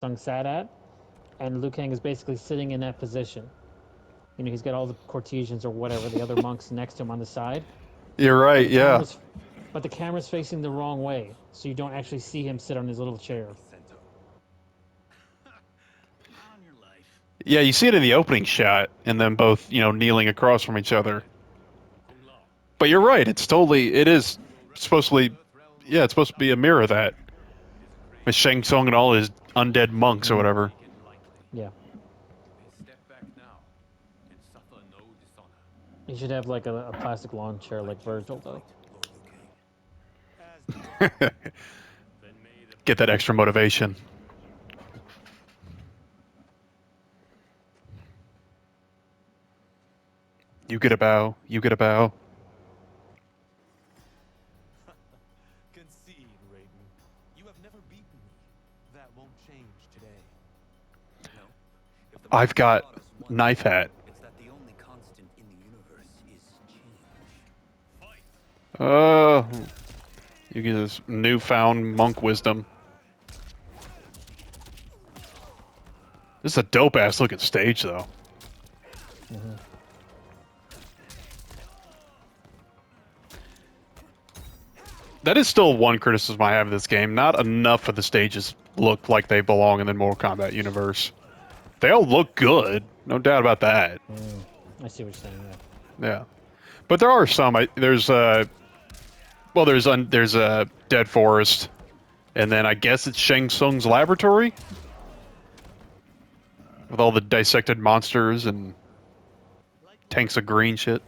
Sung sat at, and Liu Kang is basically sitting in that position. You know, he's got all the courtesians or whatever, the other monks next to him on the side, You're but right, the yeah. camera's but the camera's facing the wrong way, so you don't actually see him sit on his little chair. Yeah, you see it in the opening shot, and them both, kneeling across from each other. But you're right, it is supposed to be, yeah, it's supposed to be a mirror of that. With Shang Tsung and all his undead monks or whatever. Yeah. You should have like a plastic lawn chair like Virgil, though. Get that extra motivation. You get a bow, you get a bow. Concede, Raiden. You have never beaten me. That won't change today. No. If the I've master got taught us one knife thing, hat. it's that the only constant in the universe is change. Oh, you get this newfound monk wisdom. This is a dope ass looking stage, though. That is still one criticism I have of this game. Not enough of the stages look like they belong in the Mortal Kombat universe. They all look good, no doubt about that. I see what you're saying there. Yeah, but there are some. There's a Dead Forest, and then I guess it's Shang Tsung's laboratory with all the dissected monsters and tanks of green shit.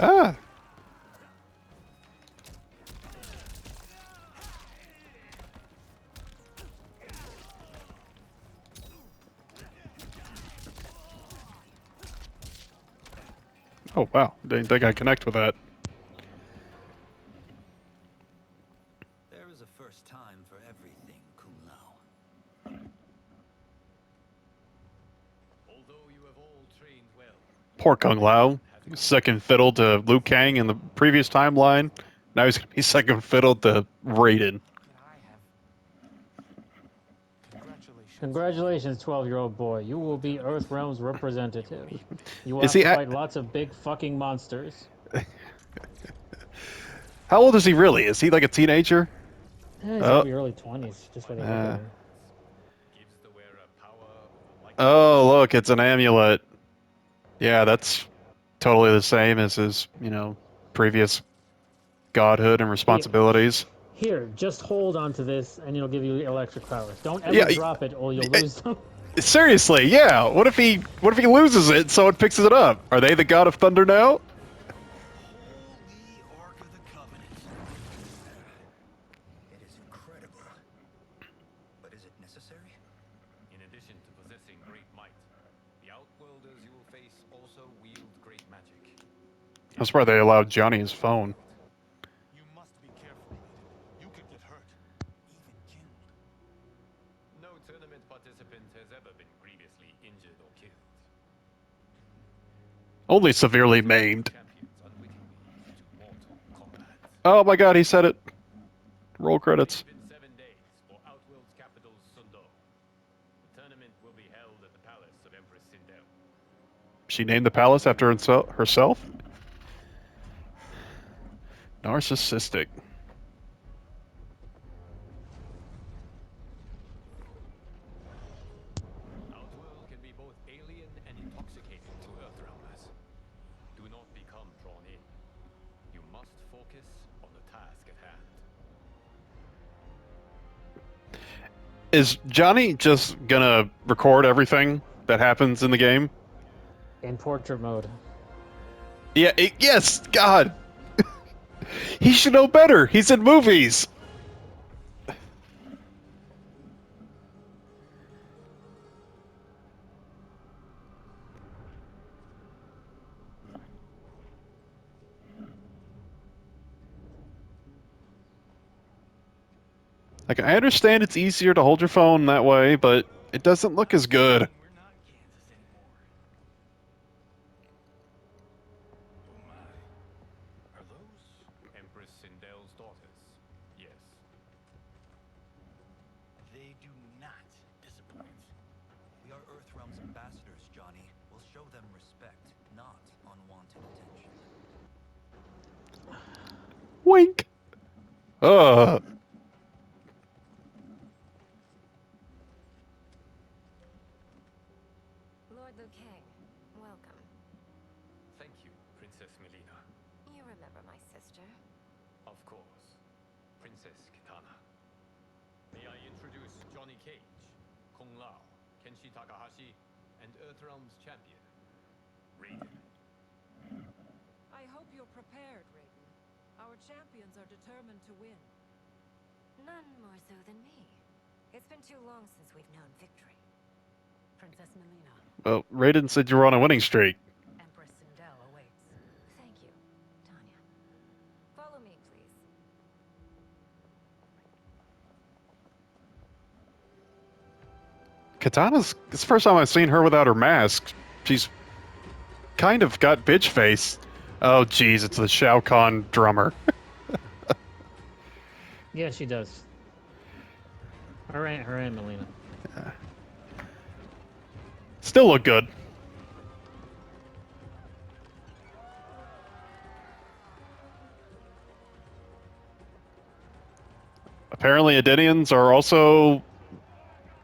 Ah. Oh, wow. Didn't think I'd connect with that. There is a first time for everything, Kung Lao. Although you have all trained well, Poor Kung Lao. Second fiddle to Liu Kang in the previous timeline. Now he's going to be second fiddle to Raiden. congratulations. Congratulations, 12-year-old boy. You will be Earthrealm's representative. You will Is have he to a- fight lots of big fucking monsters. How old is he really? Is he like a teenager? He's Oh. probably early 20s, just by the look of him. Gives the wearer power over like Oh, look, it's an amulet. Yeah, that's totally the same as his, previous godhood and responsibilities. Here, just hold on to this, and it'll give you electric powers. Don't ever Yeah, drop it, or you'll lose them. Seriously, yeah. What if he loses it, so it picks it up? Are they the god of thunder now? Holy Ark of the Covenant. It is incredible. But is it necessary? in addition to possessing great might, the Outworlders you will face also wield great magic. That's why they allowed Johnny his phone. You must be careful, Raiden. You could get hurt, even killed. No tournament participant has ever been grievously injured or killed. Only severely maimed. Champions unwittingly to mortal combat. Oh my god, he said it. Roll credits. It's been 7 days for Outworld's capital, Sundo. The tournament will be held at the palace of Empress Sindel. She named the palace after herself? Narcissistic. Outworld can be both alien and intoxicating to Earthrealmers. Do not become drawn in. You must focus on the task at hand. Is Johnny just gonna record everything that happens in the game? In portrait mode. Yeah, yes, God. He should know better. He's in movies. Like, I understand it's easier to hold your phone that way, but it doesn't look as good. We're not Kansas daughters, yes. They do not disappoint. We are Earthrealm's ambassadors, Johnny. We'll show them respect, not unwanted attention. Wink. Uh. Lord Liu Kang, welcome. Thank you, Princess Melina. You remember my sister? Of course. Princess Kitana. May I introduce Johnny Cage, Kung Lao, Kenshi Takahashi, and Earthrealm's champion, Raiden. I hope you're prepared, Raiden. Our champions are determined to win. None more so than me. It's been too long since we've known victory. Princess Melina, Well, Raiden said you were on a winning streak. Empress Sindel awaits. Thank you, Tanya. Follow me, please. Katana's. It's the first time I've seen her without her mask. She's kind of got bitch face. Oh, jeez, it's the Shao Kahn drummer. Yeah, she does. Her and Melina. Still look good. Apparently, Adenians are also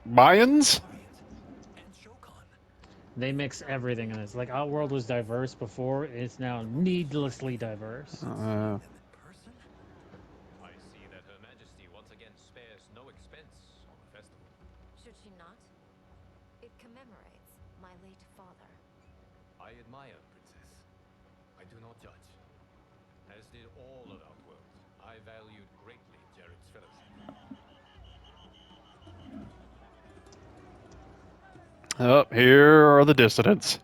Mayans? And Shokan. They mix everything in this. Like, Outworld was diverse before, it's now needlessly diverse. Them in person? I see that Her Majesty once again spares no expense on the festival. Should she not? It commemorates my late father. I admire, Princess. I do not judge. As did all of Outworld, I valued greatly Jared's fellowship. Oh, here are the dissidents.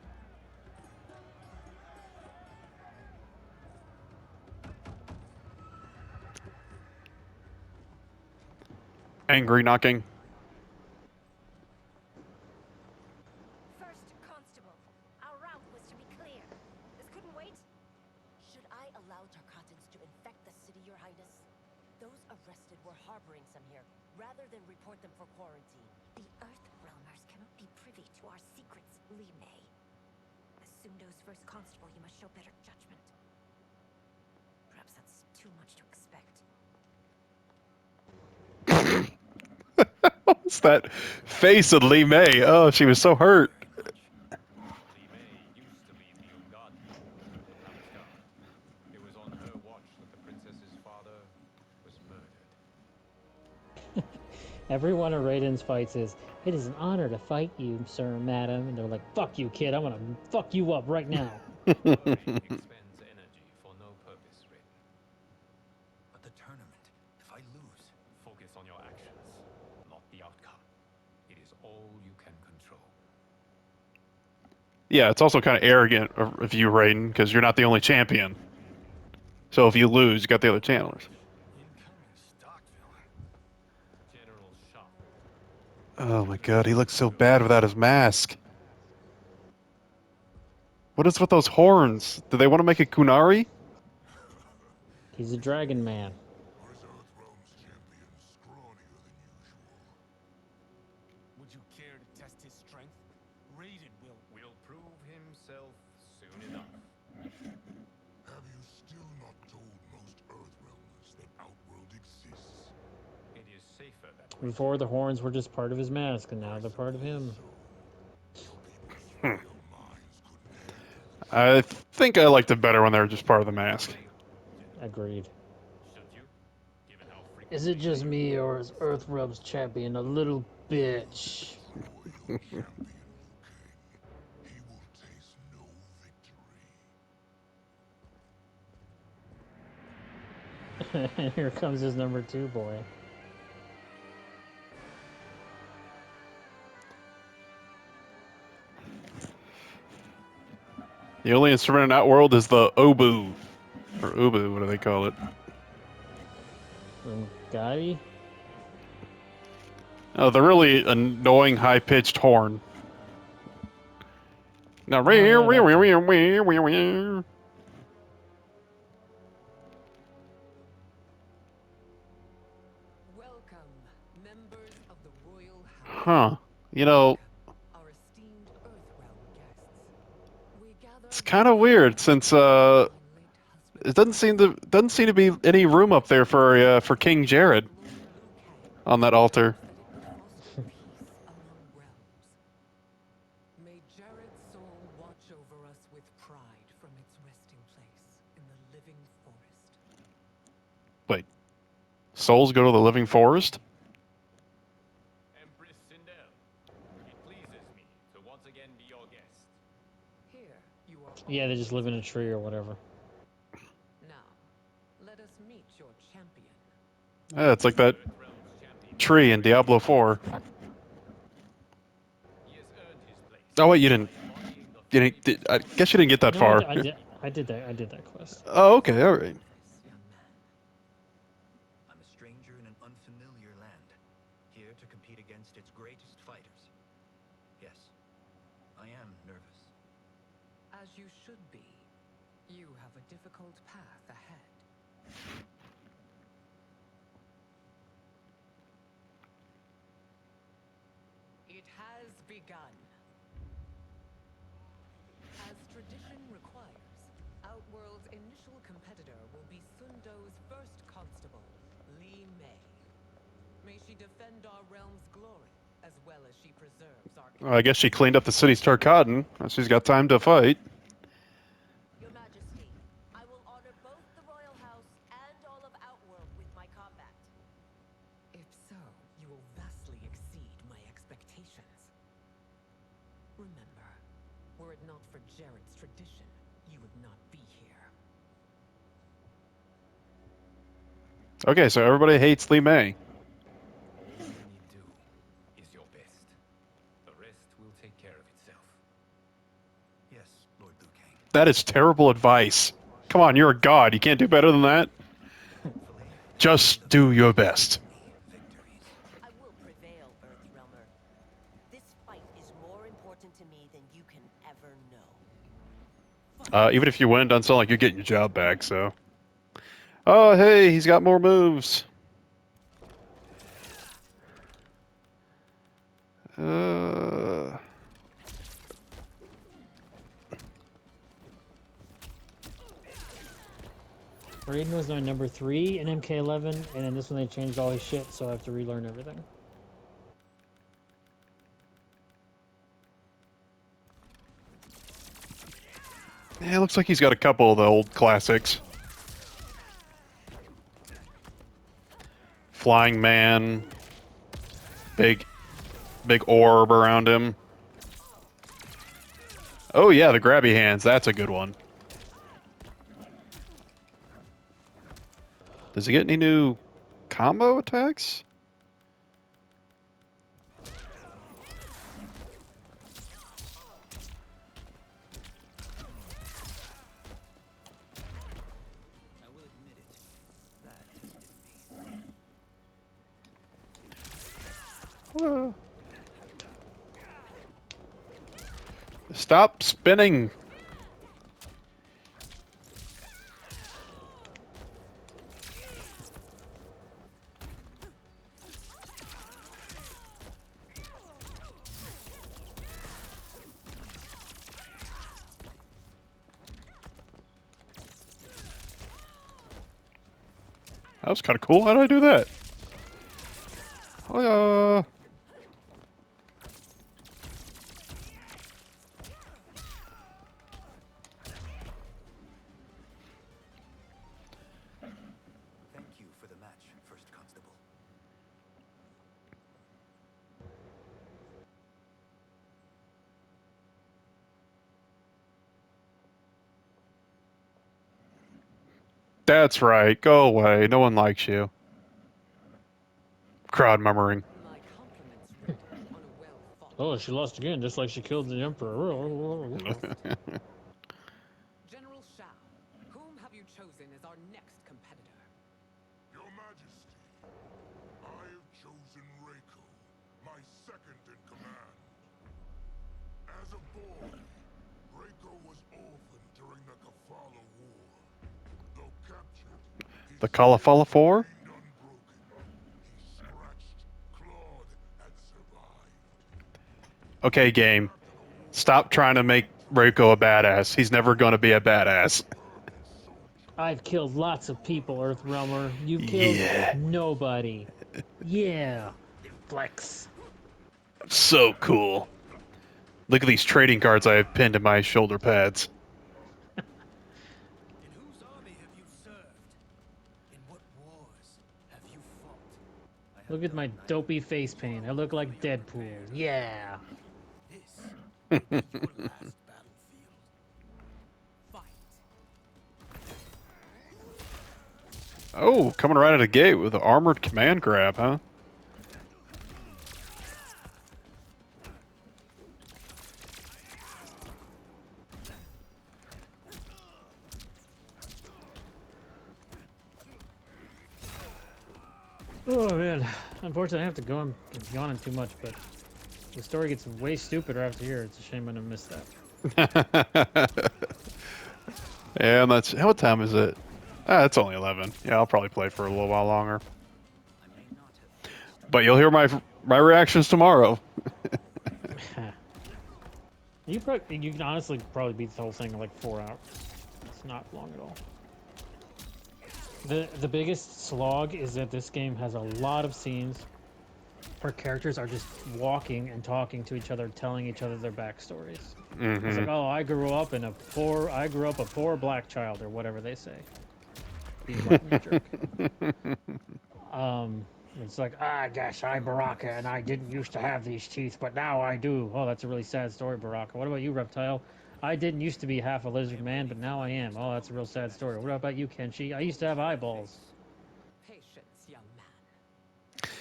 Angry knocking. First Constable, our route was to be clear. This couldn't wait? Should I allow Tarkatans to infect the city, Your Highness? Those arrested were harboring some here, rather than report them for quarantine. The Earthrealmers cannot be privy to our secrets, Li Mei. As Sundo's first constable, you must show better judgment. Perhaps that's too much to expect. What's that face of Li Mei? Oh, she was so hurt. Li Mei used to lead the Ungadi, the Palace Guard. It was on her watch that the princess's father was murdered. Every one of Raiden's fights is, it is an honor to fight you, sir, madam. And they're like, fuck you, kid. I'm gonna fuck you up right now. Worry expends energy for no purpose, Raiden. But the tournament, if I lose, Focus on your actions, not the outcome. It is all you can control. Yeah, it's also kind of arrogant of you, Raiden, because you're not the only champion. So if you lose, you got the other channelers. incoming Stockville. General Shao. Oh my god, he looks so bad without his mask. What is with those horns? Do they want to make a Kunari? He's a dragon man. Or is Earthrealm's champion scrawnier than usual? Would you care to test his strength? Raiden Will prove himself soon enough. Have you still not told most Earthrealmers that Outworld exists? It is safer that way. Before, the horns were just part of his mask, and now they're part of him. So people's real minds couldn't handle it. I think I liked it better when they were just part of the mask. Agreed. Should you? Given how Is it just me, or is Earthrealm's champion a little bitch? Loyal champion Liu Kang. He will taste no victory. And here comes his number 2 boy. The only instrument in Outworld is the oboe. Or ubu, what do they call it? Gotti? Oh, the really annoying high-pitched horn. Now, yeah, 'Cause Huh. You know, Our esteemed Earthrealm guests. We gather it's kind of weird since it doesn't seem to be any room up there for King Jared on that altar. May Jared's soul watch over us with pride from its resting place in the living forest. Wait, souls go to the living forest? Empress Sindel, it pleases me to once again be your guest. Here, you are. Yeah, they just live in a tree or whatever. Now, let us meet your champion. Yeah, it's like that Earthrealm's champion. tree in Diablo 4. He has earned his place. Oh wait, you didn't. by embodying the You didn't. I guess you didn't get that No, far. I did that. I did that quest. Oh, okay, all right. Young man. I'm a stranger in an unfamiliar land, here to compete against its greatest fighters. Yes, I am nervous. As you should be. You have a difficult path ahead. It has begun. As tradition requires, Outworld's initial competitor will be Sundo's first constable, Li Mei. May she defend our realm's glory, as well as she preserves our... Well, I guess she cleaned up the city's Tarkatan. She's got time to fight. Your Majesty, I will honor both the Royal House and all of Outworld with my combat. If so, you will vastly exceed my expectations. Remember, were it not for Jared's tradition, you would not be here. Okay, so everybody hates Li Mei. All you need do is your best. The rest will take care of itself. Yes, Lord Liu Kang. That is terrible advice. Come on, you're a god. You can't do better than that. Hopefully, Just do your best. victories. I will prevail, Earthrealmer. This fight is more important to me than you can ever know. Even if you win, it doesn't sound like you're getting your job back, so. Oh, hey, he's got more moves. Raiden was my number 3 in MK11, and then this one they changed all his shit, so I have to relearn everything. Yeah, it looks like he's got a couple of the old classics. Flying Man. Big orb around him. Oh yeah, the grabby hands. That's a good one. Does he get any new combo attacks? I will admit it. That tested me. Stop spinning. That was kind of cool. How did I do that? Oh, Thank you for the match, First Constable. that's right. Go away. No one likes you. Crowd murmuring. My compliments, Raiden, on a well-fought... Oh, she lost again, just like she killed the Emperor. General Shao, whom have you chosen as our next competitor? Your Majesty, I have chosen Reiko, my second in command. As a boy, Reiko was orphaned during the Kafala War. Though captured, The Kalafala 4? remained unbroken. He scratched, clawed, and survived. Okay, game. Stop trying to make Reiko a badass. He's never going to be a badass. I've killed lots of people, Earthrealmer. You've killed Yeah. nobody. Yeah. Flex. So cool. Look at these trading cards I have pinned to my shoulder pads. In whose army have you served? In what wars have you fought? Look at my dopey face paint. I look like Deadpool. Yeah. This is your last battlefield. Fight. Oh, coming right out of the gate with an armored command grab, huh? Oh man. Unfortunately, I have to go. I'm yawning too much, but the story gets way stupider after here. It's a shame I'm gonna miss that. Yeah, and that's... What time is it? Ah, it's only 11. Yeah, I'll probably play for a little while longer. But you'll hear my reactions tomorrow. You can honestly probably beat the whole thing in like 4 hours. It's not long at all. The biggest slog is that this game has a lot of scenes where characters are just walking and talking to each other, telling each other their backstories. It's like, oh, I grew up a poor black child, or whatever they say. Being a jerk. It's like, gosh, I'm Baraka, and I didn't used to have these teeth, but now I do. Oh, that's a really sad story, Baraka. What about you, Reptile? I didn't used to be half a lizard man, but now I am. Oh, that's a real sad story. What about you, Kenshi? I used to have eyeballs. Patience, young man.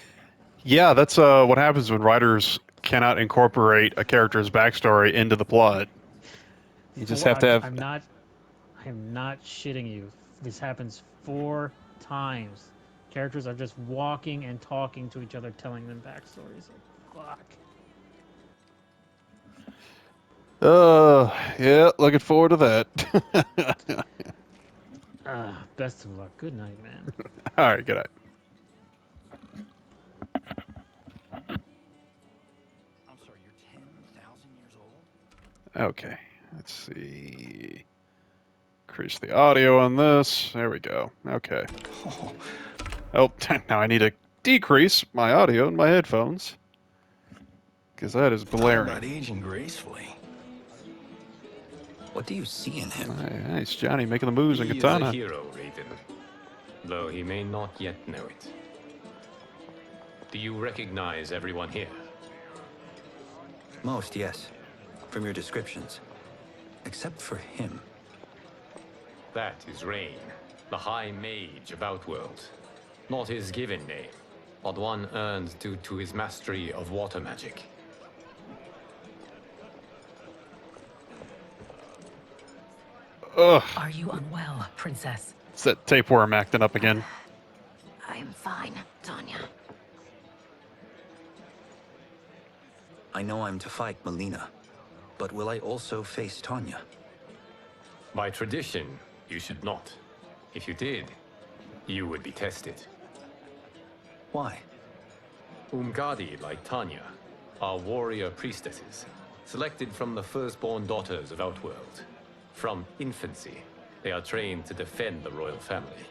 Yeah, that's what happens when writers cannot incorporate a character's backstory into the plot. You just have to have... I'm not shitting you. This happens 4 times. Characters are just walking and talking to each other, telling them backstories. Like, fuck. Yeah, looking forward to that. Best of luck. Good night, man. All right, good night. I'm sorry, you're 10,000 years old? Okay, let's see. Increase the audio on this. There we go. Okay. Oh, now I need to decrease my audio in my headphones. Because that is blaring. Not aging gracefully. What do you see in him? Nice, Johnny, making the moves in He is Katana. a hero, Raiden, though he may not yet know it. Do you recognize everyone here? Most, yes. From your descriptions. Except for him. That is Rain, the High Mage of Outworld. Not his given name, but one earned due to his mastery of water magic. Ugh, Are you unwell, Princess? it's that tapeworm acting up again. I'm fine, Tanya. I know I'm to fight Melina, but will I also face Tanya? By tradition, you should not. If you did, you would be tested. Why? Umgadi, like Tanya, are warrior priestesses, selected from the firstborn daughters of Outworld. From infancy, they are trained to defend the royal family.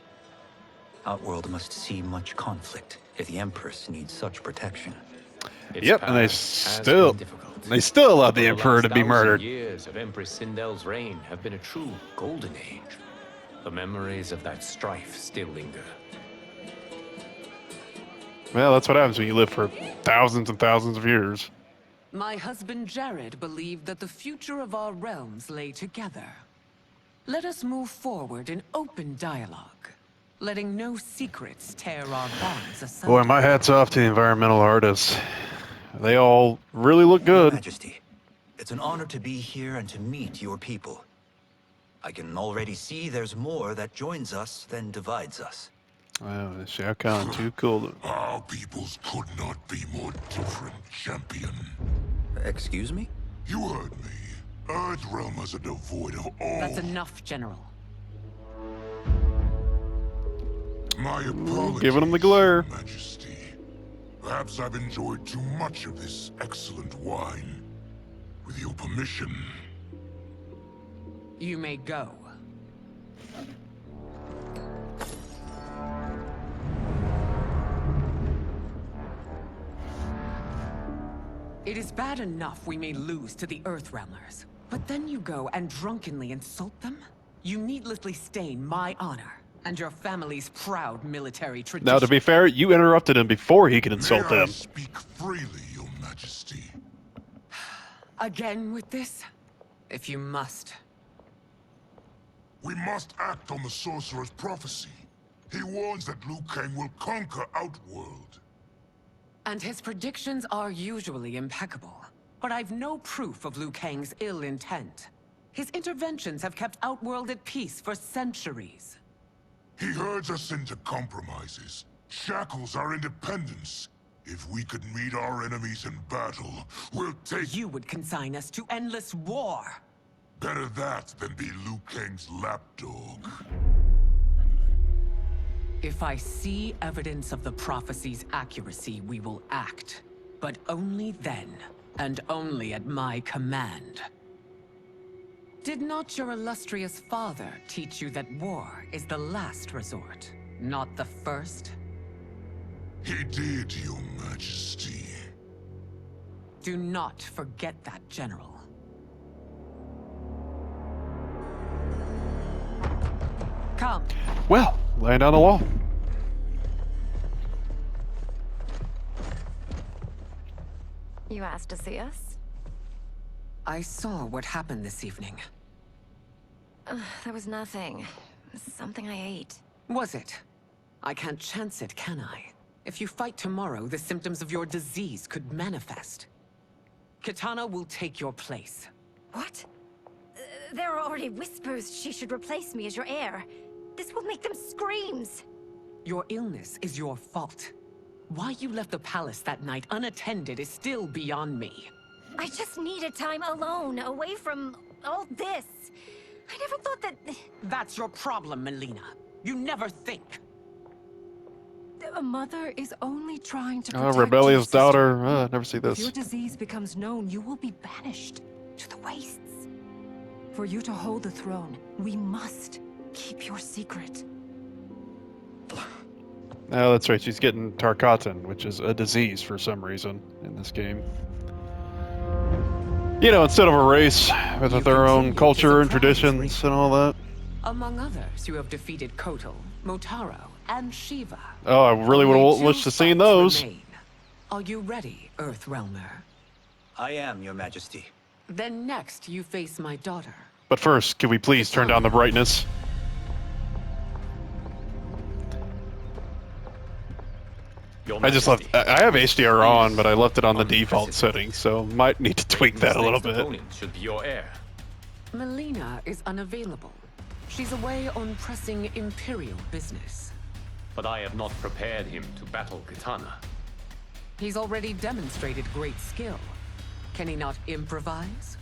Outworld must see much conflict if the Empress needs such protection. Its Yep, and path has been difficult. they still allowed the But Emperor to be last 1,000 murdered. years of Empress Sindel's reign have been a true golden age. The memories of that strife still linger. Well, that's what happens when you live for thousands and thousands of years. My husband Jared believed that the future of our realms lay together. Let us move forward in open dialogue, letting no secrets tear our bonds asunder. Boy, my hat's off to the environmental artists. They all really look good. Majesty, it's an honor to be here and to meet your people. I can already see there's more that joins us than divides us. Wow, Shao Kahn, too cool. Our peoples could not be more different, champion. Excuse me? You heard me. Earthrealmers are devoid of all... That's enough, General. My apologies, giving him the glare. Majesty. Perhaps I've enjoyed too much of this excellent wine. With your permission. You may go. It is bad enough we may lose to the Earthrealmers, but then you go and drunkenly insult them? You needlessly stain my honor and your family's proud military tradition. Now, to be fair, you interrupted him before he could insult May I them. speak freely, Your Majesty? Again with this? If you must. We must act on the sorcerer's prophecy. He warns that Liu Kang will conquer Outworld. And his predictions are usually impeccable. But I've no proof of Liu Kang's ill intent. His interventions have kept Outworld at peace for centuries. He herds us into compromises, shackles our independence. If we could meet our enemies in battle, we'll take... You would consign us to endless war. Better that than be Liu Kang's lapdog. If I see evidence of the prophecy's accuracy, we will act. But only then, and only at my command. Did not your illustrious father teach you that war is the last resort, not the first? He did, Your Majesty. Do not forget that, General. Come. Well, laying down the law. You asked to see us? I saw what happened this evening. There was nothing. Something I ate. Was it? I can't chance it, can I? If you fight tomorrow, the symptoms of your disease could manifest. Kitana will take your place. What? There are already whispers she should replace me as your heir. This will make them screams. Your illness is your fault. Why you left the palace that night unattended is still beyond me. I just needed time alone, away from all this. I never thought that... That's your problem, Melina. You never think. A mother is only trying to Oh, protect rebellious your sister. daughter. Never see If your this. disease becomes known, you will be banished to the wastes. For you to hold the throne, we must keep your secret. Oh, that's right. She's getting Tarkatan, which is a disease for some reason in this game. You know, instead of a race with their own culture and traditions and all that. Among others, you have defeated Kotal, Motaro, and Shiva. Oh, I really would Only have two wished to seen fights those. remain. Are you ready, Earthrealmer? I am, Your Majesty. Then next, you face my daughter. But first, can we please turn down the brightness? I just left. I have HDR on, but I left it on the default setting, so might need to tweak that a little bit. Opponent should be your heir. Melina is unavailable. She's away on pressing Imperial business. But I have not prepared him to battle Kitana. He's already demonstrated great skill. Can he not improvise?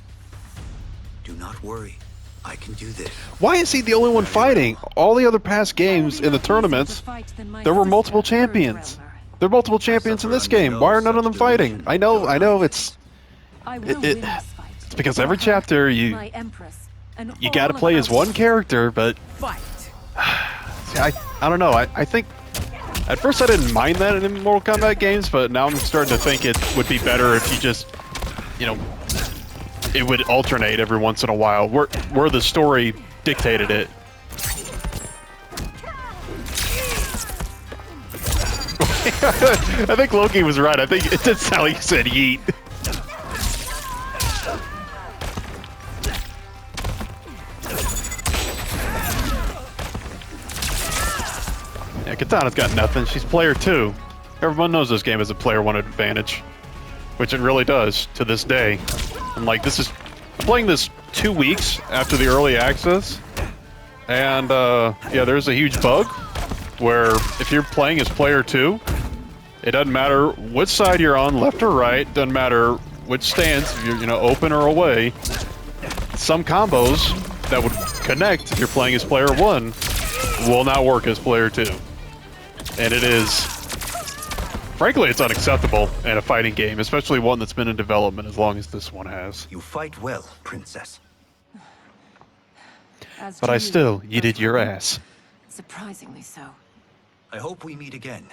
Do not worry. I can do this. Why is he the only one fighting? All the other past games in the tournaments, there were multiple champions. There are multiple champions in this game. Why are none of them fighting? I know, it's because every chapter you got to play as one character, but see, I don't know. I think at first I didn't mind that in Mortal Kombat games, but now I'm starting to think it would be better if you just, you know, it would alternate every once in a while, where the story dictated it. I think Loki was right. I think it did sound like he said yeet. Yeah, Katana's got nothing. She's player 2. Everyone knows this game has a player 1 advantage, which it really does to this day. I'm like, I'm playing this 2 weeks after the early access, and yeah, there's a huge bug where if you're playing as player 2, it doesn't matter which side you're on, left or right, doesn't matter which stance, if you're, you know, open or away. Some combos that would connect if you're playing as player 1 will not work as player 2. And it is Frankly, it's unacceptable in a fighting game, especially one that's been in development as long as this one has. You fight well, Princess. As But to I you, still yeeted your Earthrealm. ass. Surprisingly so. I hope we meet again.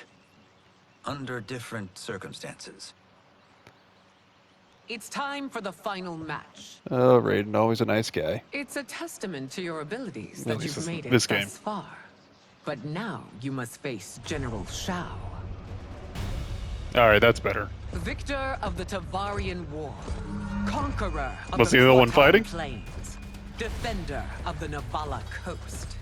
Under different circumstances. It's time for the final match. Oh, Raiden, always a nice guy. It's a testament to your abilities At that least you've made it this thus game. far. But now you must face General Shao, Alright, that's better. victor of the Tavarian War, conqueror of Was the he the one Kroton fighting? Plains, defender of the Navala coast.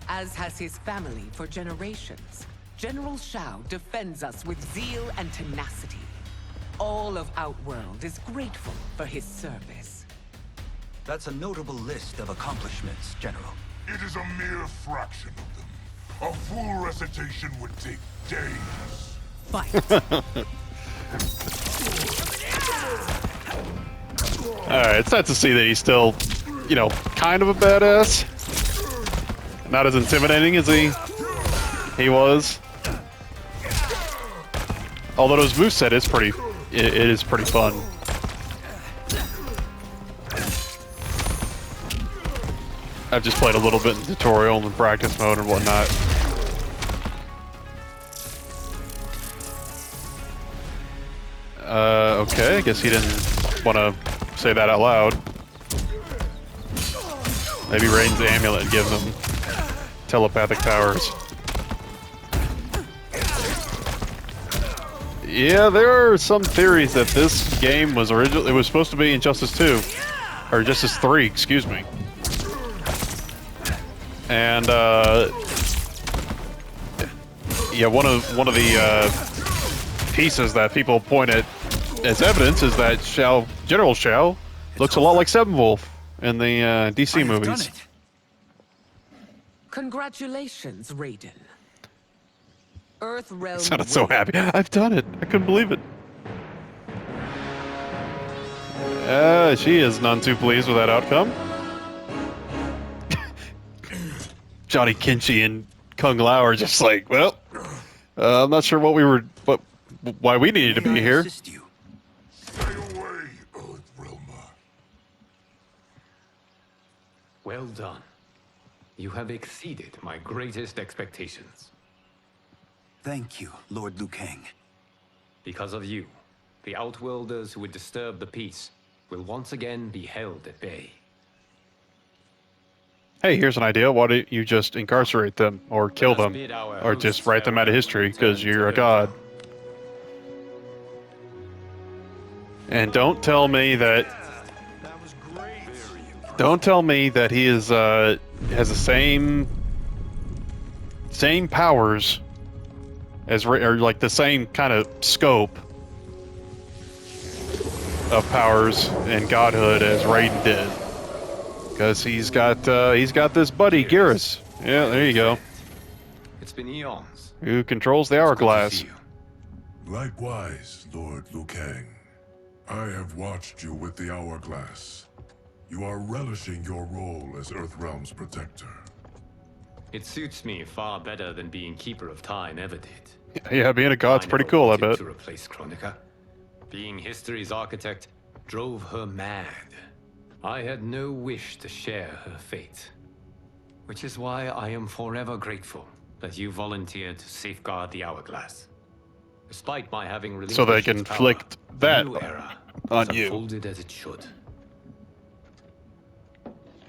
As has his family for generations, General Shao defends us with zeal and tenacity. All of Outworld is grateful for his service. That's a notable list of accomplishments, General. It is a mere fraction of them. A full recitation would take days. Fight! Alright, it's nice to see that he's still, you know, kind of a badass. Not as intimidating as he was. Although his moveset is pretty, it is pretty fun. I've just played a little bit in tutorial and practice mode and whatnot. Okay, I guess he didn't want to say that out loud. Maybe Raiden's amulet gives him telepathic powers. Yeah, there are some theories that this game was originally, it was supposed to be Injustice 2, or Injustice 3, excuse me. And yeah, one of the pieces that people point at as evidence is that General Shao looks a lot like Steppenwolf in the DC movies. Congratulations, Raiden. Earthrealm Sounded so happy. I've done it. I couldn't believe it. She is none too pleased with that outcome. Johnny Kinchi and Kung Lao are just like, well, I'm not sure why we needed to be here. Stay away, Earthrealmer. Well done. You have exceeded my greatest expectations. Thank you, Lord Liu Kang. Because of you, the Outworlders who would disturb the peace will once again be held at bay. Hey, here's an idea. Why don't you just incarcerate them, or kill them, or just write them out of history, because you're a god. And don't tell me that... Don't tell me that he is, has the same powers as, or like the same kind of scope of powers and godhood as Raiden did. Because he's got this buddy, Geras. Yeah, there you go. It's been eons. Who controls the hourglass. Likewise, Lord Liu Kang. I have watched you with the hourglass. You are relishing your role as Earthrealm's protector. It suits me far better than being Keeper of Time ever did. Yeah, being a god's pretty cool, I bet. To replace Chronica. Being history's architect drove her mad. I had no wish to share her fate. Which is why I am forever grateful that you volunteered to safeguard the hourglass. Despite my having relinquished So they can its power, inflict that new era on has you. unfolded as it should.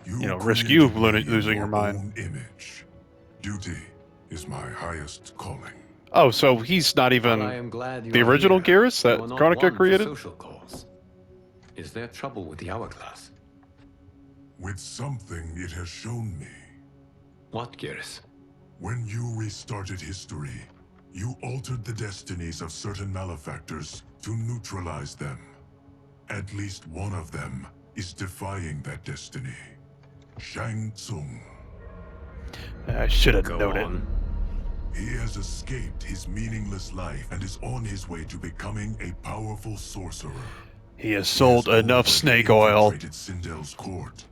You know, risk you losing your mind. Own image. Duty is my highest calling. Oh, so he's not even While I am glad you the are original here, Geras that you are not Chronica one for created? social cause. Is there trouble with the hourglass? With something it has shown me. What, Geras? When you restarted history, you altered the destinies of certain malefactors to neutralize them. At least one of them is defying that destiny. Shang Tsung. I should have Go known on. He has escaped his meaningless life and is on his way to becoming a powerful sorcerer. it. He has sold enough snake oil. Sindel's court.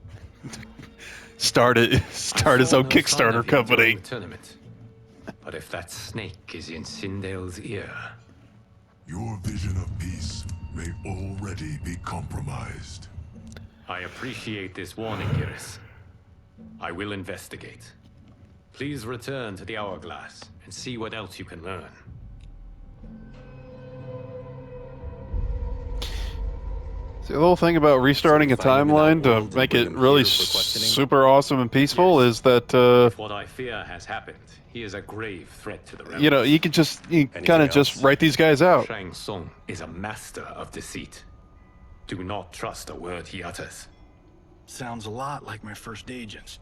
Start his I own saw no sign Kickstarter of him company. during the tournament. But if that snake is in Sindel's ear, Your vision of peace may already be compromised. I appreciate this warning, Iris. I will investigate. Please return to the Hourglass and see what else you can learn. See, the whole thing about restarting a timeline to make it really super awesome and peaceful is that, If what I fear has happened, he is a grave threat to the realm. you know, you kind of just write these guys out. Shang Tsung is a master of deceit. Do not trust a word he utters. Sounds a lot like my first agents.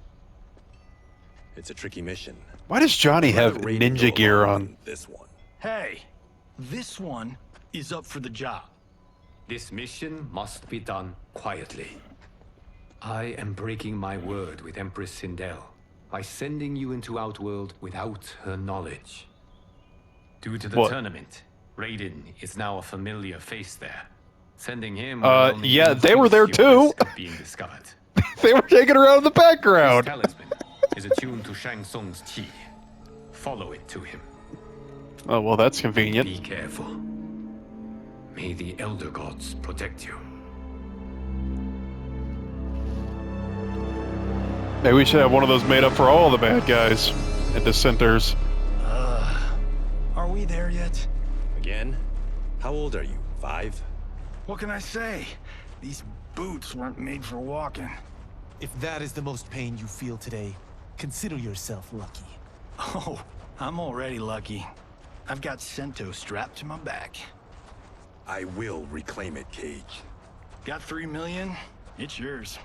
It's a tricky mission. Why does Johnny have ninja gear on? This one. Hey, this one is up for the job. This mission must be done quietly. I am breaking my word with Empress Sindel by sending you into Outworld without her knowledge. Due to the tournament, Raiden is now a familiar face there. Sending him yeah, they were there too. Being discovered. They were taking around in the background. This talisman is attuned to Shang Tsung's chi. Follow it to him. Oh, well, that's convenient. Be careful. May the Elder Gods protect you. Maybe we should have one of those made up for all the bad guys and dissenters. Are we there yet? Again? How old are you? 5? What can I say? These boots weren't made for walking. If that is the most pain you feel today, consider yourself lucky. Oh, I'm already lucky. I've got Sento strapped to my back. I will reclaim it, Cage. Got 3 million? It's yours.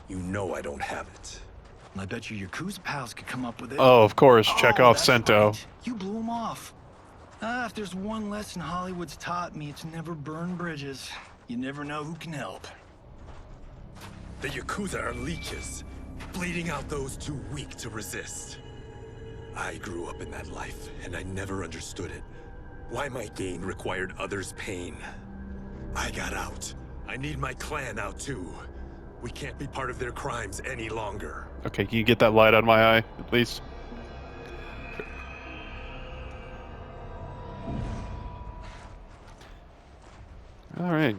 You know I don't have it. I bet your Yakuza pals could come up with it. Oh, of course, check off that's Sento. right. You blew him off. If there's one lesson Hollywood's taught me, it's never burn bridges. You never know who can help. The Yakuza are leeches, bleeding out those too weak to resist. I grew up in that life, and I never understood it. Why my gain required others' pain. I got out. I need my clan out too. We can't be part of their crimes any longer. Okay, can you get that light out of my eye, at least? All right.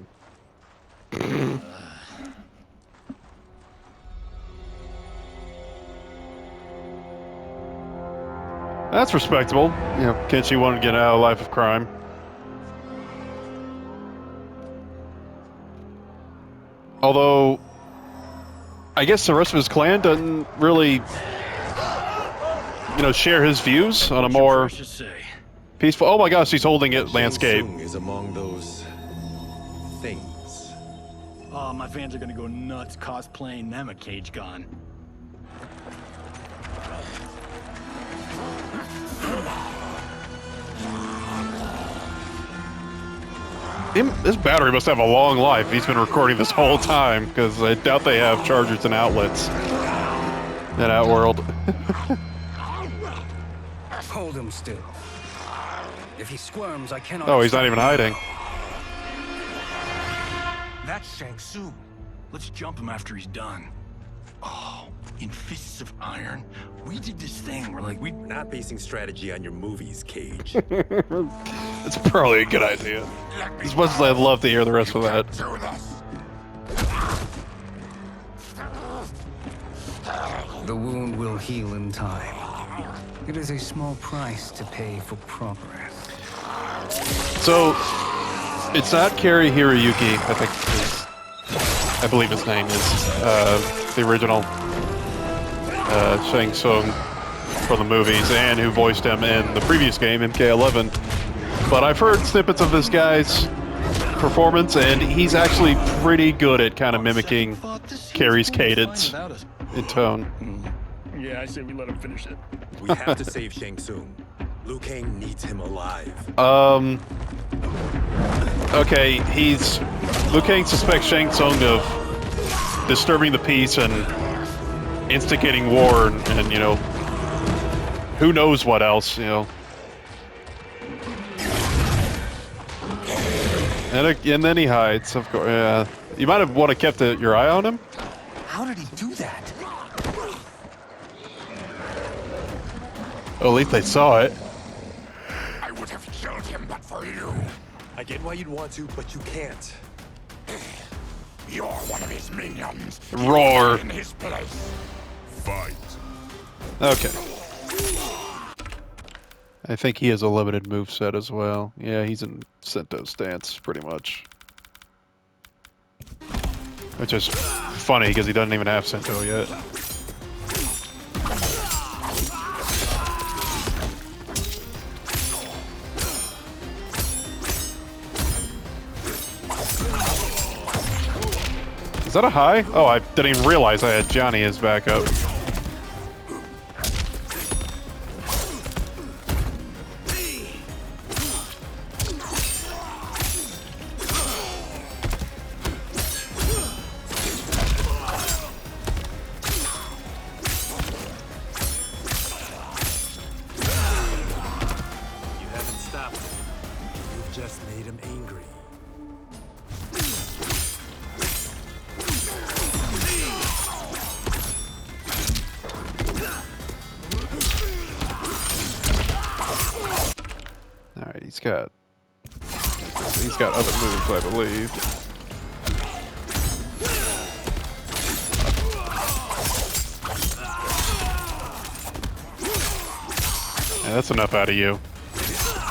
That's respectable. You know, Kenshi wanted to get out of a life of crime. Although, I guess the rest of his clan doesn't really, you know, share his views on a more peaceful. Oh my gosh, he's holding it landscape. Shang Tsung is among those things. Oh, my fans are gonna go nuts cosplaying them a Cage Gun. This battery must have a long life. He's been recording this whole time, because I doubt they have chargers and outlets in Outworld. Hold him still. If he squirms, I cannot... Oh, he's not even hiding. That's Shang Tsung. Let's jump him after he's done. Oh, in Fists of Iron, we did this thing where, like, we're not basing strategy on your movies, Cage. It's probably a good idea. As much as I'd love to hear the rest of that. The wound will heal in time. It is a small price to pay for progress. So, it's not Kari Hiroyuki, I believe his name is, the original Shang Tsung from the movies, and who voiced him in the previous game, MK11. But I've heard snippets of this guy's performance, and he's actually pretty good at kind of mimicking Kari's cadence and tone. Yeah, I say we let him finish it. We have to save Shang Tsung. Liu Kang needs him alive. Okay, Liu Kang suspects Shang Tsung of disturbing the peace and instigating war, and you know, who knows what else, you know. And then he hides, of course. Yeah, you might have want to kept your eye on him. How did he do that? Well, at least they saw it. I would have killed him but for you. I get why you'd want to, but you can't. You're one of his minions. Roar. In his place. Fight. Okay. I think he has a limited moveset as well. Yeah, he's in Sento stance, pretty much. Which is funny, because he doesn't even have Sento yet. Is that a high? Oh, I didn't even realize I had Johnny as backup. Just made him angry. Alright, he's got other moves, I believe. Yeah, that's enough out of you.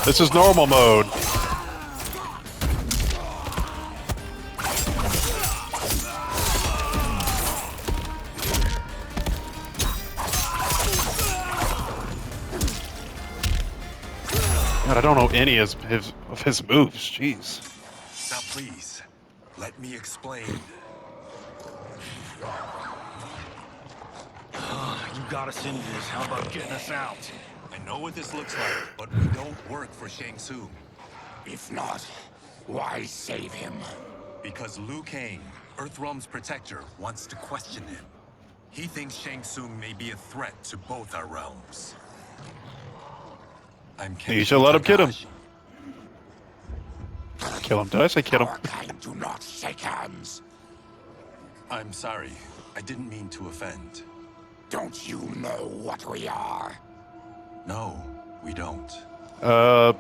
This is normal mode. God, I don't know any of his moves. Jeez. Now, please, let me explain. You got us into this. How about getting us out? I know what this looks like, but we don't work for Shang Tsung. If not, why save him? Because Liu Kang, Earthrealm's protector, wants to question him. He thinks Shang Tsung may be a threat to both our realms. You should let him kill him. Kill him. Did I say kill him? Our kind do not shake hands. I'm sorry. I didn't mean to offend. Don't you know what we are? No, we don't. Well,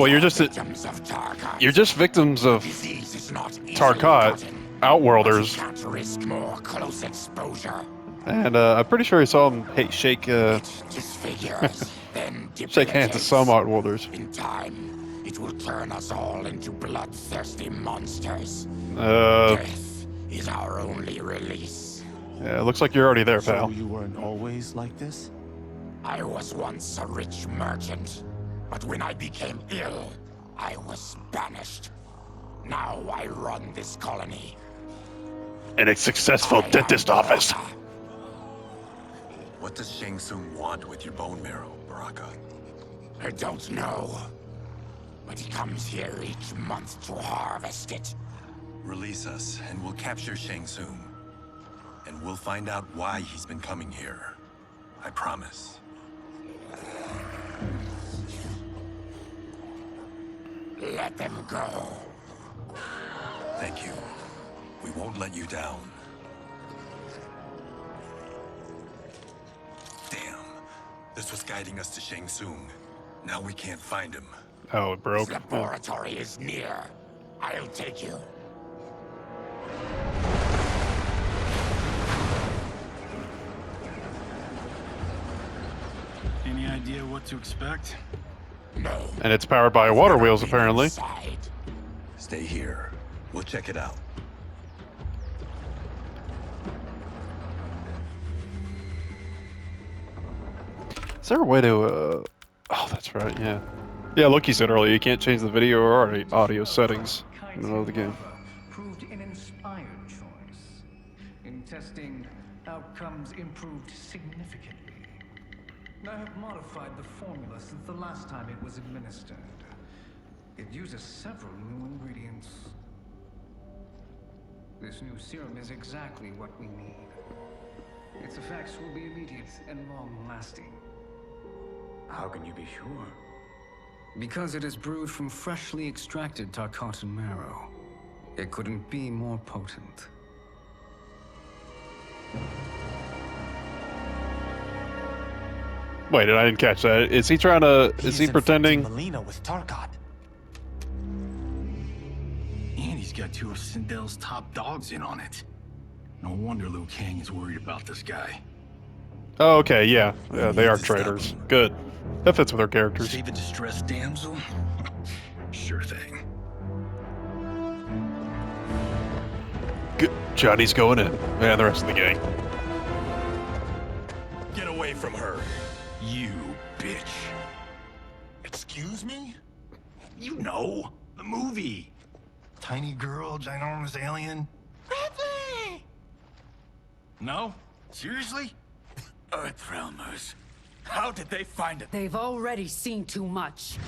you're just victims of Tarkat. You're just victims of Disease is not easily Tarkat, gotten, Outworlders, but you can't risk more close exposure. and I'm pretty sure he saw him shake Disfigures, then shake hands with some Outworlders. In time, it will turn us all into bloodthirsty monsters. Death is our only release. Yeah, it looks like you're already there, pal. So you weren't always like this? I was once a rich merchant, but when I became ill, I was banished. Now I run this colony. And a successful dentist office. What does Shang Tsung want with your bone marrow, Baraka? I don't know. But he comes here each month to harvest it. Release us, and we'll capture Shang Tsung. And we'll find out why he's been coming here. I promise. Let them go. Thank you. We won't let you down. Damn. This was guiding us to Shang Tsung. Now we can't find him. Oh, it broke. His laboratory is near. I'll take you. Any idea what to expect? No. And it's powered by water wheels, apparently. Stay here. We'll check it out. Is there a way to, Oh, that's right, yeah. Yeah, look, you said earlier, you can't change the video or audio settings in the middle of the game. Proved an inspired choice. In testing, outcomes improved significantly. I have modified the formula since the last time it was administered. It uses several new ingredients. This new serum is exactly what we need. Its effects will be immediate and long-lasting. How can you be sure? Because it is brewed from freshly extracted Tarkatan marrow. It couldn't be more potent. Wait, I didn't catch that. Is he trying to... Is he pretending... Melina with Tarkat. got two of Sindel's top dogs in on it. No wonder Liu Kang is worried about this guy. Oh, okay, yeah. Yeah, they are traitors. Good. That fits with our characters. Save a distressed damsel? Sure thing. Good. Johnny's going in. And the rest of the gang. Get away from her. You bitch. Excuse me? You know, the movie. Tiny girl, ginormous alien. Ripley! No? Seriously? Earthrealmers. How did they find it? They've already seen too much.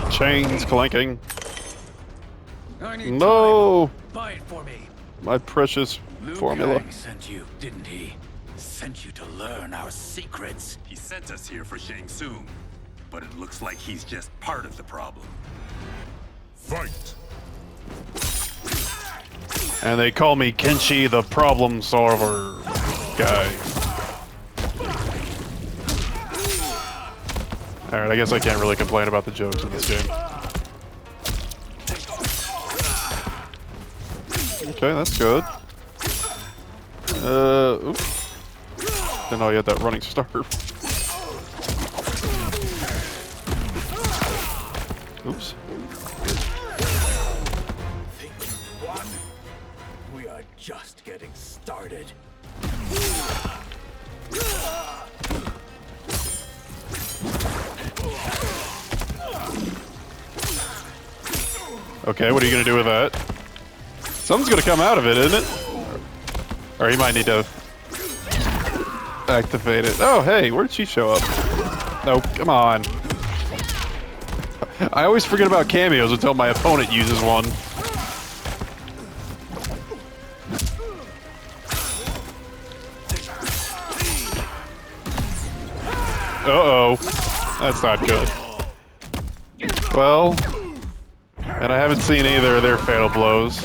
Chains clanking. I need No! time. Buy it for me. My precious formula. Kang sent you, didn't he? Sent you to learn our secrets. He sent us here for Shang Tsung, but it looks like he's just part of the problem. Fight! And they call me Kenshi the problem solver guy. Alright, I guess I can't really complain about the jokes in this game. Okay, that's good. Oops. Didn't know you had that running start. Oops. We are just getting started. Okay, what are you gonna do with that? Something's gonna come out of it, isn't it? Or you might need to activate it. Oh, hey, where did she show up? Oh, come on. I always forget about cameos until my opponent uses one. Uh-oh. That's not good. Well, and I haven't seen either of their fatal blows.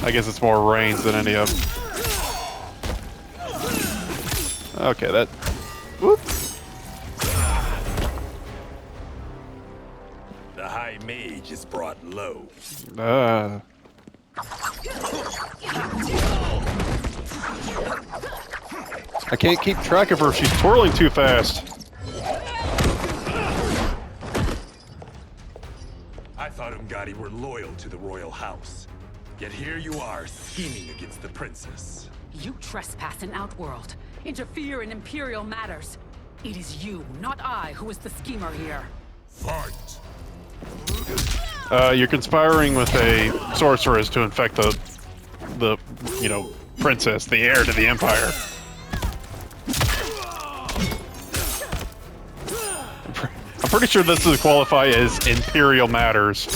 I guess it's more range than any of them. Okay, that... Whoops. The High Mage is brought low. I can't keep track of her. She's twirling too fast. I thought Umgadi were loyal to the royal house. Yet here you are, scheming against the princess. You trespass in Outworld, interfere in Imperial matters. It is you, not I, who is the schemer here. Fight! You're conspiring with a sorceress to infect the princess, the heir to the Empire. I'm pretty sure this would qualify as Imperial matters.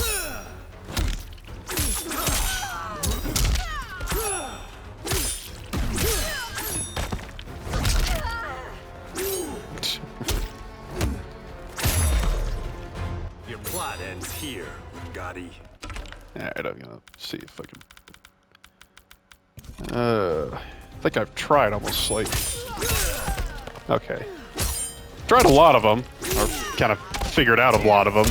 Your plot ends here, Umgadi. Alright, I'm gonna see if I can... I think I've tried almost, like... Okay. Tried a lot of them, or kind of figured out a lot of them.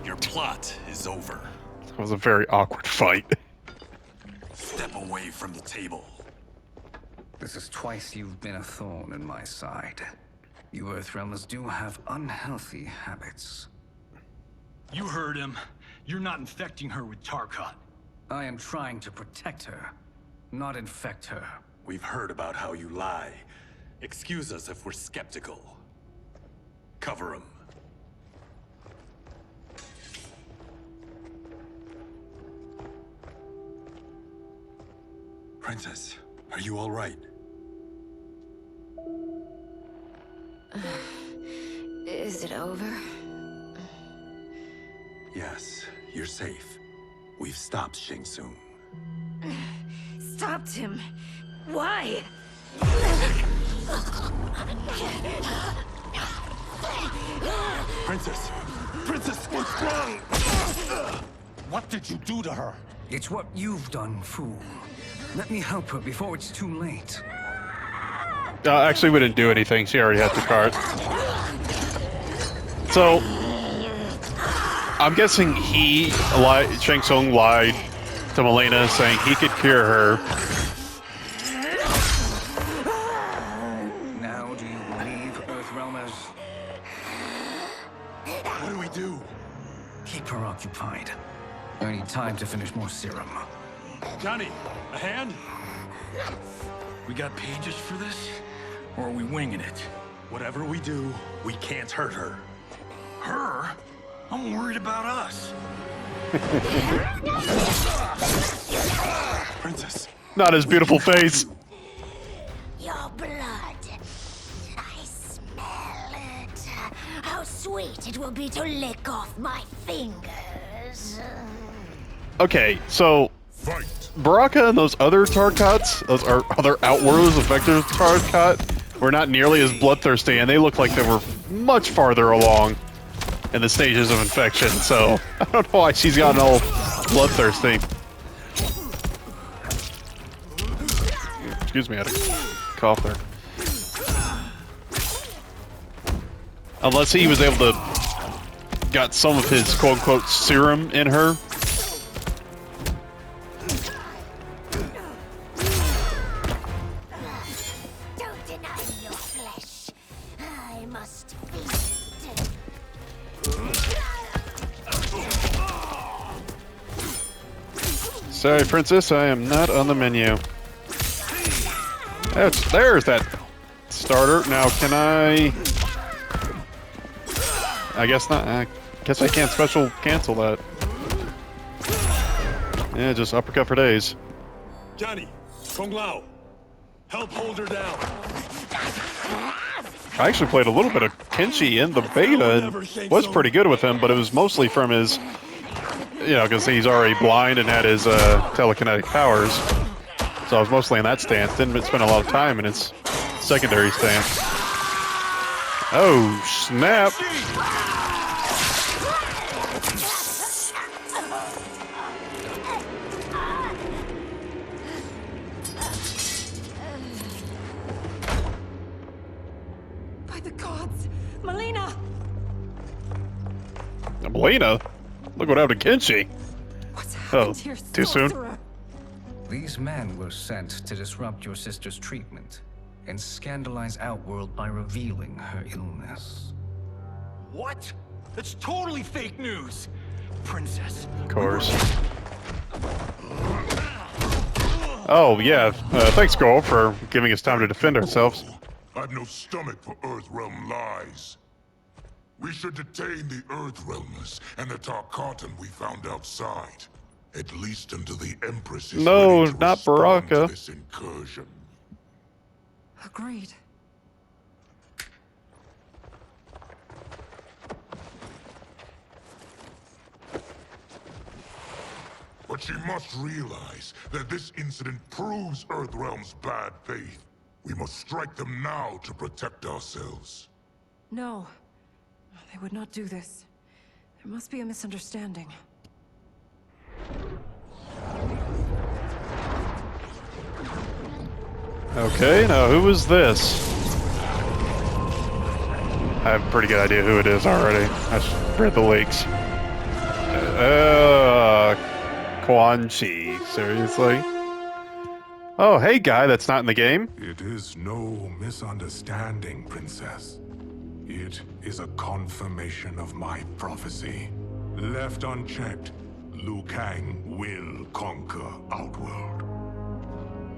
Your plot is over. That was a very awkward fight. Step away from the table. This is twice you've been a thorn in my side. You Earthrealmers do have unhealthy habits. You heard him. You're not infecting her with Tarkat. I am trying to protect her, not infect her. We've heard about how you lie. Excuse us if we're skeptical. Cover him. Princess, are you all right? Is it over? Yes, You're safe. We've stopped Shang Tsung. Stopped him. Why? Princess! Princess, what's wrong? What did you do to her? It's what you've done, fool. Let me help her before it's too late. Actually, we didn't do anything. She already had the card. So, I'm guessing Shang Tsung lied to Mileena, saying he could cure her. Now do you believe, Earthrealmers? What do we do? Keep her occupied. I need time to finish more serum. Johnny, a hand? We got pages for this? Or are we winging it? Whatever we do, we can't hurt her. Her? I'm worried about us. Princess. Not his beautiful face. Your blood. I smell it. How sweet it will be to lick off my fingers. Okay, so Baraka and those other Tarkats, those other Outworlders of Vector's Tarkat, were not nearly as bloodthirsty, and they looked like they were much farther along in the stages of infection, so I don't know why she's gotten all bloodthirsty. Excuse me, I had a cough there. Unless he was able to got some of his quote-unquote serum in her. Don't deny your flesh. I must feast. Sorry, Princess, I am not on the menu. There's that starter. Now, can I guess not. I guess I can't special cancel that. Yeah, just uppercut for days. Johnny, Kung Lao, help hold her down. I actually played a little bit of Kenshi in the beta and was pretty good with him, but it was mostly from his, because he's already blind and had his telekinetic powers. So I was mostly in that stance. Didn't spend a lot of time in his secondary stance. Oh, snap. By the gods! Mileena! Mileena? Look what happened to Kenshi. What's happened here? Too soon? Sorcerer? These men were sent to disrupt your sister's treatment and scandalize Outworld by revealing her illness. What? That's totally fake news! Princess. Of course. Oh, yeah. Thanks, Goal, for giving us time to defend ourselves. I've no stomach for Earthrealm lies. We should detain the Earthrealmers and the Tarkatan we found outside. At least until the Empress is ready to not respond to Baraka. this incursion. Agreed. But she must realize that this incident proves Earthrealm's bad faith. We must strike them now to protect ourselves. No. They would not do this. There must be a misunderstanding. Okay, now who is this? I have a pretty good idea who it is already. I just read the leaks. Quan Chi, seriously? Oh, hey guy that's not in the game. It is no misunderstanding, Princess. It is a confirmation of my prophecy. Left unchecked, Liu Kang will conquer Outworld.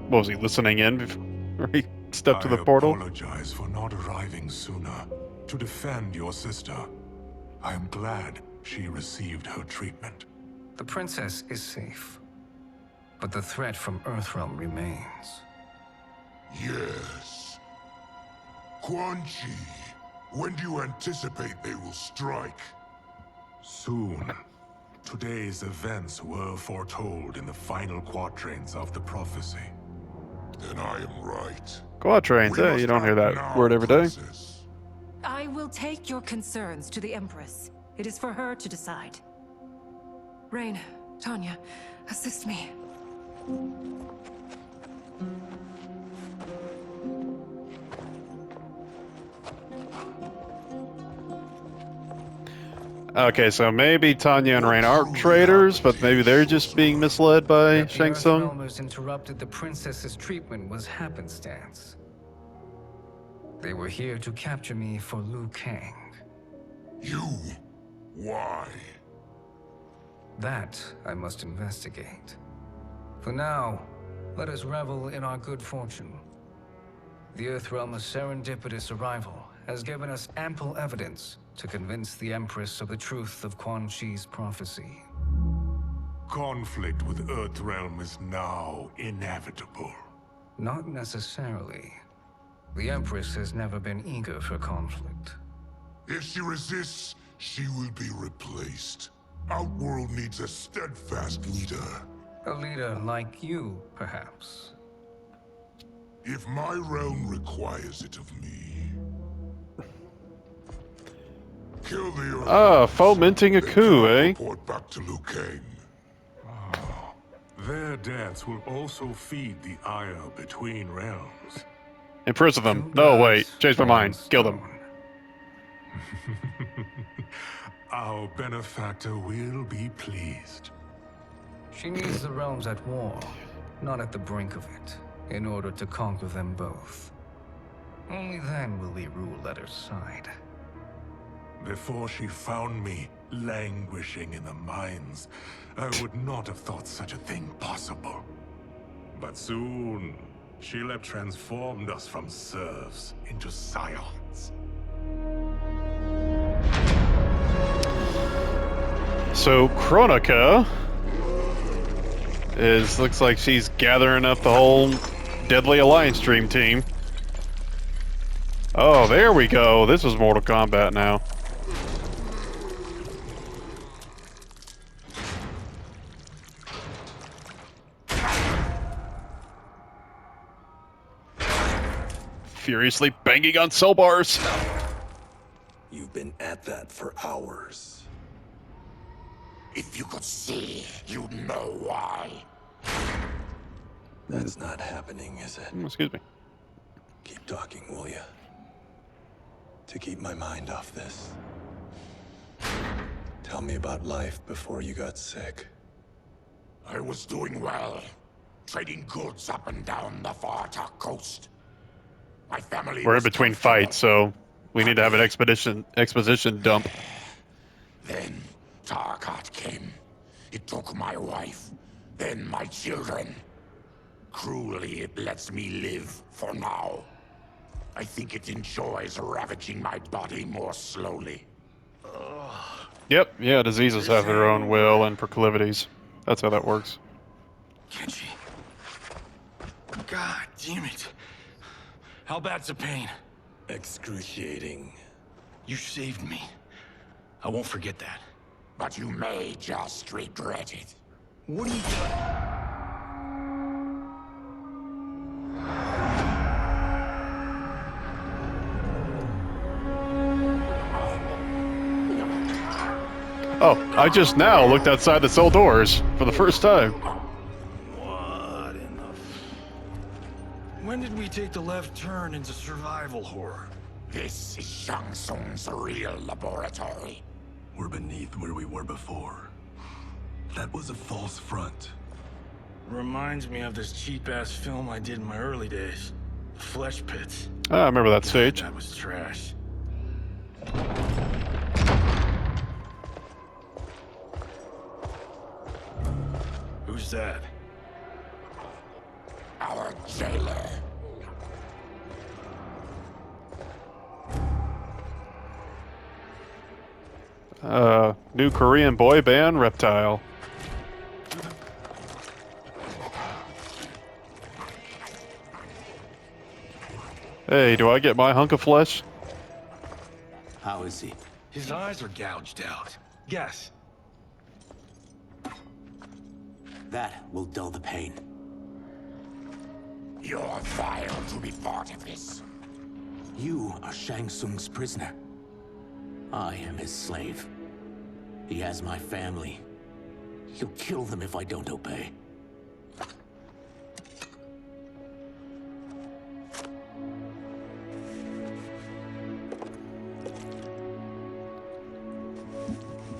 What was he listening in before he stepped to the portal? I apologize for not arriving sooner to defend your sister. I am glad she received her treatment. The princess is safe, but the threat from Earthrealm remains. Yes. Quan Chi, when do you anticipate they will strike? Soon. Today's events were foretold in the final quatrains of the prophecy. Then I am right. Quatrains, eh? You don't hear that word every day. I will take your concerns to the Empress. It is for her to decide. Rain, Tanya, assist me. Okay, so maybe Tanya and Rain aren't traitors, but maybe they're just being misled by That Shang the Tsung. Earthrealmers interrupted the princess's treatment was happenstance. They were here to capture me for Liu Kang. You? Why? That I must investigate. For now, let us revel in our good fortune. The Earthrealm's serendipitous arrival has given us ample evidence to convince the Empress of the truth of Quan Chi's prophecy. Conflict with Earthrealm is now inevitable. Not necessarily. The Empress has never been eager for conflict. If she resists, she will be replaced. Outworld needs a steadfast leader. A leader like you, perhaps. If my realm requires it of me. Kill the Ah, fomenting a coup, eh? report back to Liu Kang. Their deaths will also feed the ire between realms. Imprison them. No, wait. Change my mind. Kill them. Our benefactor will be pleased. She needs the realms at war, not at the brink of it, in order to conquer them both. Only then will we rule at her side. Before she found me languishing in the mines, I would not have thought such a thing possible. But soon, Sheila transformed us from serfs into scions. So Kronika looks like she's gathering up the whole Deadly Alliance Dream Team. Oh, there we go. This is Mortal Kombat now. Furiously banging on cell bars. You've been at that for hours. If you could see, you'd know why. That's not happening, is it? Excuse me. Keep talking, will ya? To keep my mind off this. Tell me about life before you got sick. I was doing well, trading goods up and down the Varta coast. My family We're in was between comfortable. fights, so we need to have an exposition dump. Then Tarkat came. It took my wife, then my children. Cruelly, it lets me live for now. I think it enjoys ravaging my body more slowly. Yep, yeah, diseases have their own will and proclivities. That's how that works. Kenshi. God damn it. How bad's the pain? Excruciating. You saved me. I won't forget that. But you may just regret it. What are you doing? Oh, I just now looked outside the cell doors for the first time. What in the... When did we take the left turn into survival horror? This is Shang Tsung's real laboratory. We're beneath where we were before. That was a false front. Reminds me of this cheap-ass film I did in my early days. The Flesh Pits. Ah, I remember that stage. That was trash. Who's that? Our jailer. New Korean boy band, Reptile. Hey, do I get my hunk of flesh? How is he? His eyes are gouged out. Guess. That will dull the pain. You're vile to be part of this. You are Shang Tsung's prisoner. I am his slave. He has my family. He'll kill them if I don't obey.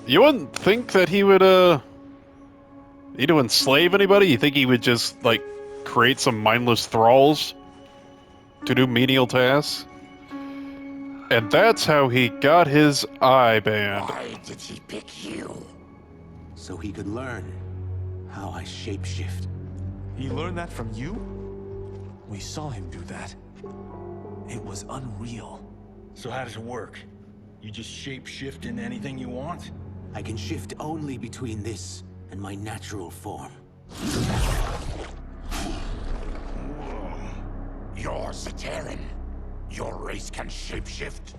You wouldn't think that he would, need to enslave anybody? You think he would just, like, create some mindless thralls to do menial tasks? And that's how he got his eye band. Why did he pick you? So he could learn how I shapeshift. He learned that from you? We saw him do that. It was unreal. So how does it work? You just shape-shift into anything you want? I can shift only between this and my natural form. You're Zaterran. Your race can shapeshift.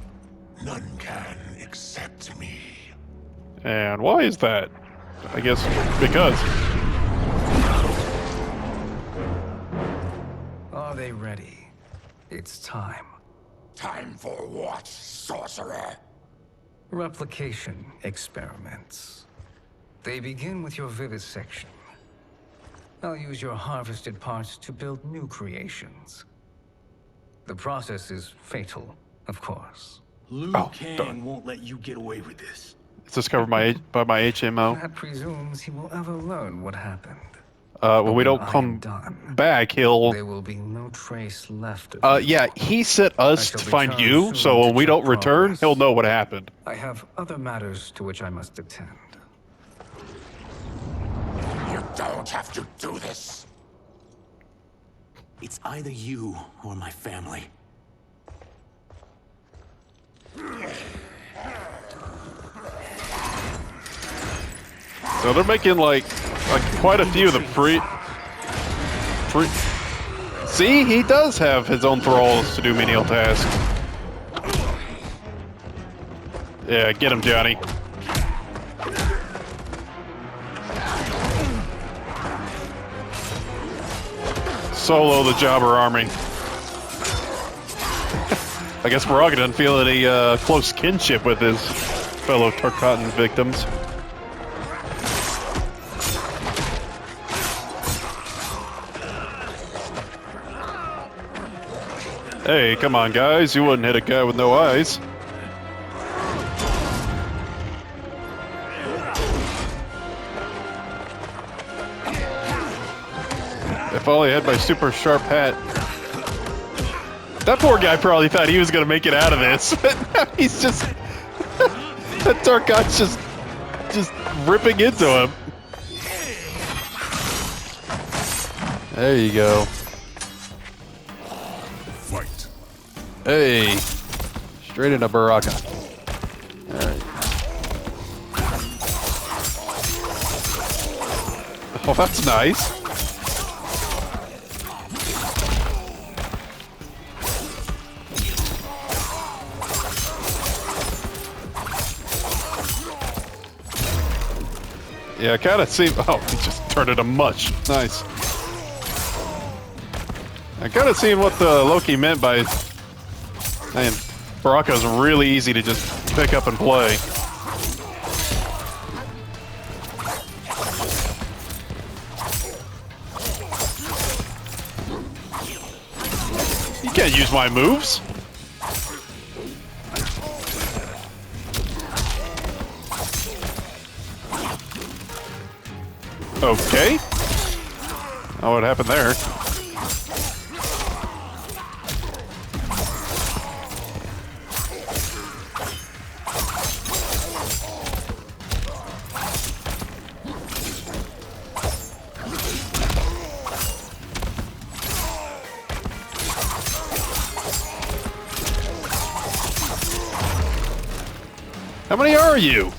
None can except me. And why is that? I guess because. Are they ready? It's time. Time for what, sorcerer? Replication experiments. They begin with your vivisection. I'll use your harvested parts to build new creations. The process is fatal, of course. Liu Kang won't let you get away with this. Is this covered by my HMO? That presumes he will ever learn what happened. When we don't come back, he'll... There will be no trace left of yeah, he sent us to find you, so when we don't return, he'll know what happened. I have other matters to which I must attend. You don't have to do this. It's either you or my family. So they're making like quite a few of the free. See, he does have his own thralls to do menial tasks. Yeah, get him, Johnny. Solo the jobber army. I guess Baraka doesn't feel any close kinship with his fellow Tarkatan victims. Hey, come on, guys. You wouldn't hit a guy with no eyes. If only I had my super sharp hat. That poor guy probably thought he was going to make it out of this, but now he's just... that Tarkat's just ripping into him. There you go. Fight. Hey, straight into Baraka. Alright. Oh, that's nice. Yeah, I kind of see. Oh, he just turned into mush. Nice. I kind of seen what the Loki meant by. Man, Baraka's really easy to just pick up and play. You can't use my moves. Okay. Oh, what happened there? How many are you?